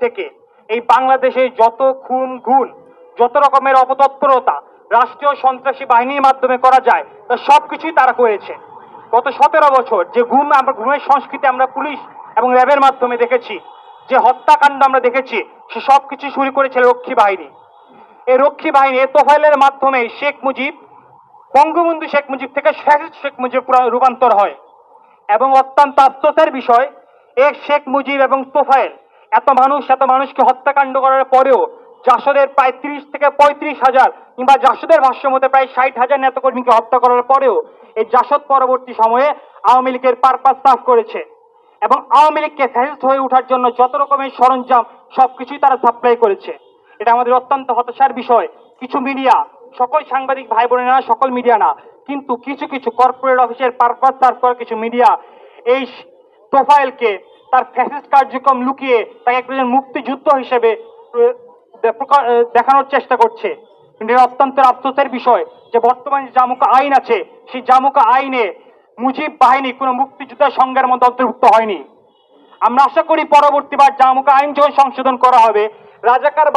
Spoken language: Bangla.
থেকে এই বাংলাদেশে যত খুন গুণ, যত রকমের অপতৎপরতা রাষ্ট্রীয় সন্ত্রাসী বাহিনীর মাধ্যমে করা যায়, তা সবকিছুই তারা করেছে। গত 17 বছর যে ঘুমের সংস্কৃতি আমরা পুলিশ এবং র্যাবের মাধ্যমে দেখেছি, যে হত্যাকাণ্ড আমরা দেখেছি, সে সবকিছু শুরু করেছে রক্ষী বাহিনী। এই রক্ষী বাহিনী তোফায়েলের মাধ্যমে বঙ্গবন্ধু শেখ মুজিব থেকে শেখ মুজিব রূপান্তর হয়। এবং অত্যন্ত আফসোসের বিষয়, এই শেখ মুজিব এবং তোফায়েল এত মানুষকে হত্যাকাণ্ড করার পরেও জাসদের প্রায় 30 থেকে 35,000 কিংবা জাসদের ভাষ্য মতে প্রায় 60,000 নেতাকর্মীকে হত্যা করার পরেও এই জাসদ পরবর্তী সময়ে আওয়ামী লীগের পারপাস সাফ করেছে এবং আওয়ামী লীগকে ফ্যাসিস্ট হয়ে ওঠার জন্য যত রকমের সরঞ্জাম সবকিছুই তারা সাপ্লাই করেছে। এটা আমাদের অত্যন্ত হতাশার বিষয়। কিছু মিডিয়া, সকল সাংবাদিক ভাই বোনেরা, সকল মিডিয়া না, কিন্তু কিছু কিছু কর্পোরেট অফিসের পারপাস সার্ভ করা কিছু মিডিয়া এই তোফায়েলকে তার ফ্যাসিস্ট কার্যক্রম লুকিয়ে তাকে একজন মুক্তিযুদ্ধ হিসেবে দেখানোর চেষ্টা করছে। কিন্তু এটা অত্যন্ত আফসোসের বিষয় যে বর্তমানে যে জামুকা আইন আছে, সেই জামুকা আইনে মুজিব বাহিনী কোনো মুক্তিযোদ্ধার সংজ্ঞার মধ্যে অন্তর্ভুক্ত হয়নি। আমরা আশা করি পরবর্তীবার জামুকা আইন যখন সংশোধন করা হবে, রাজাকার